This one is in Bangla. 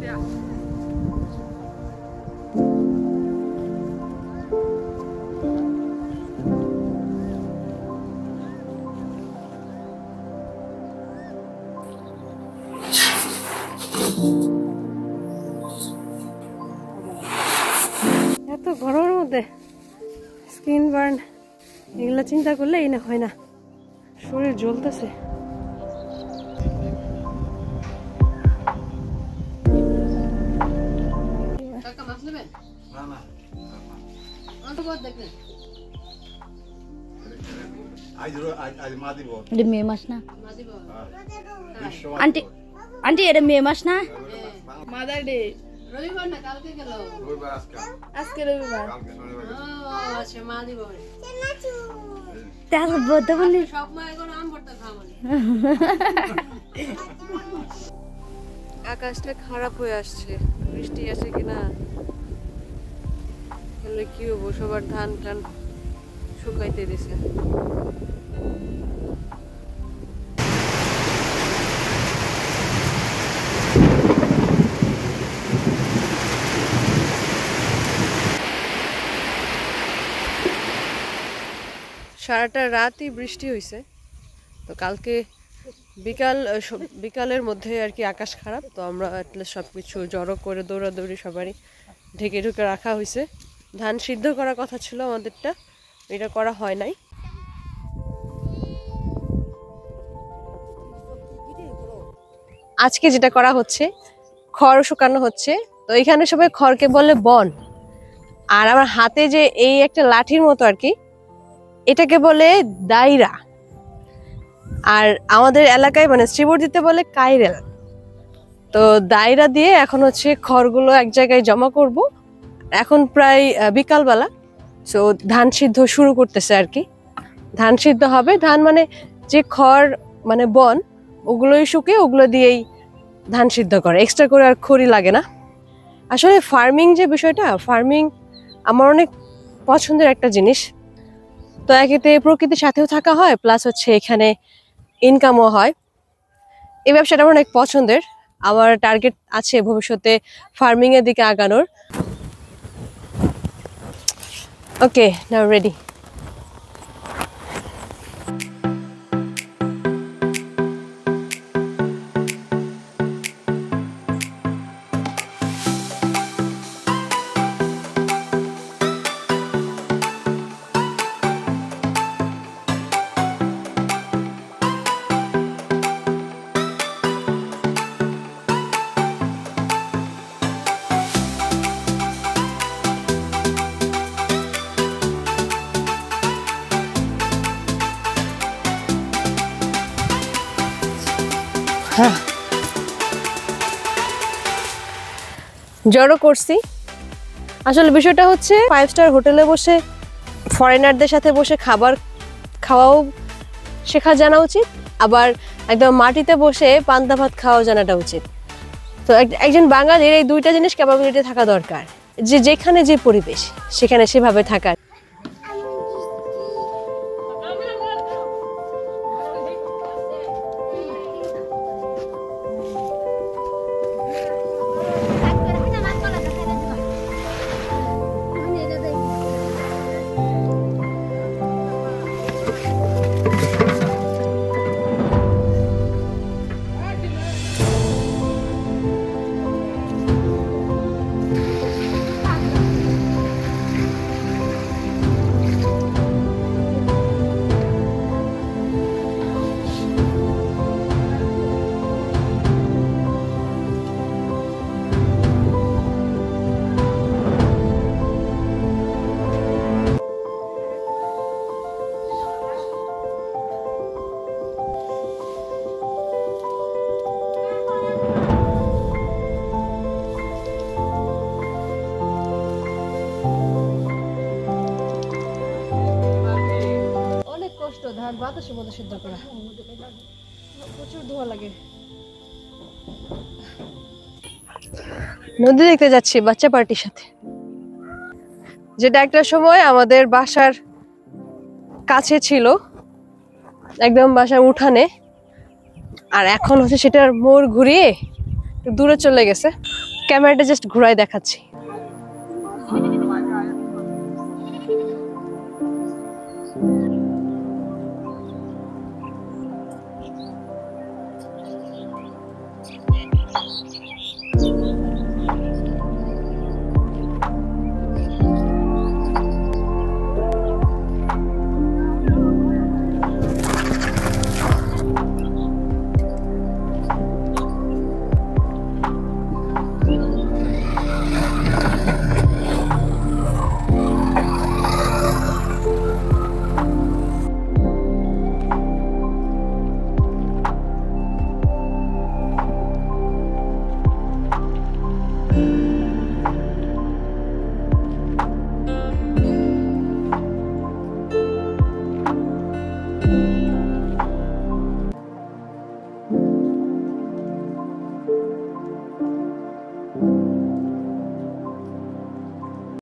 এত গরমের মধ্যে স্কিন বার্ন এগুলো চিন্তা করলে এই না হয় না, শরীর জ্বলতেছে। মেয়ে মাছ না আন্টি, আন্টি এটা মেয়ে মাছ না? মাদার ডে রবিবার না কালকে গেল, আজকে রবিবার। আচ্ছা মা দিব তার বড় বলে সব মা এখন আম ভর্তা খাওয়া। আকাশটা খারাপ হয়ে আসছে, বৃষ্টি আসে কিনা তাহলে কি হবো, সবার ধান টান শুকাইতে দিছে। সারাটা রাতই বৃষ্টি হয়েছে, তো কালকে বিকালের মধ্যে আর কি আকাশ খারাপ, তো আমরা সব কিছু জড়ো করে দৌড়াদৌড়ি সবারই ঢেকে ঢুকে রাখা হয়েছে। ধান সিদ্ধ করার কথা ছিল আমাদেরটা, এটা করা হয় নাই। আজকে যেটা করা হচ্ছে, খড় শুকানো হচ্ছে। তো এখানে সবাই খড়কে বলে বন, আর আমার হাতে যে এই একটা লাঠির মতো আর কি, এটাকে বলে দাইরা, আর আমাদের এলাকায় মানে শ্রীবর্দিতে বলে কাইরেল। তো দাইরা দিয়ে এখন হচ্ছে খড়গুলো এক জায়গায় জমা করব। এখন প্রায় বিকালবেলা, সো ধান সিদ্ধ শুরু করতেছে আর কি। ধান সিদ্ধ হবে, ধান মানে যে খড় মানে বন, ওগুলোই শুকিয়ে ওগুলো দিয়েই ধান সিদ্ধ করে, এক্সট্রা করে আর খড়ি লাগে না। আসলে ফার্মিং যে বিষয়টা, ফার্মিং আমার অনেক পছন্দের একটা জিনিস। তো একেতে প্রকৃতির সাথেও থাকা হয়, প্লাস হচ্ছে এখানে ইনকামও হয়। এই ব্যবসাটা আমার অনেক পছন্দের। আমার টার্গেট আছে ভবিষ্যতে ফার্মিং এর দিকে আগানোর। ওকে, নাও রেডি। জড়ো করছি। আসলে বিষয়টা হচ্ছে 5 স্টার হোটেলে বসে ফরেনারদের সাথে বসে খাবার খাওয়াও শেখা জানা উচিত, আবার একদম মাটিতে বসে পান্তা ভাত খাওয়াও জানাটা উচিত। তো একজন বাঙালির এই দুইটা জিনিস ক্যাপাবিলিটি থাকা দরকার, যে যেখানে যে পরিবেশ সেখানে সেভাবে থাকার। ধান বাতাসের মধ্যে সিদ্ধ করা, প্রচুর ধোঁয়া লাগে। নদী দেখতে যাচ্ছি বাচ্চা পার্টির সাথে, যেটা একটা সময় আমাদের বাসার কাছে ছিল, একদম বাসার উঠানে, আর এখন হচ্ছে সেটার মোড় ঘুরিয়ে দূরে চলে গেছে। ক্যামেরাটা জাস্ট ঘুরায় দেখাচ্ছি।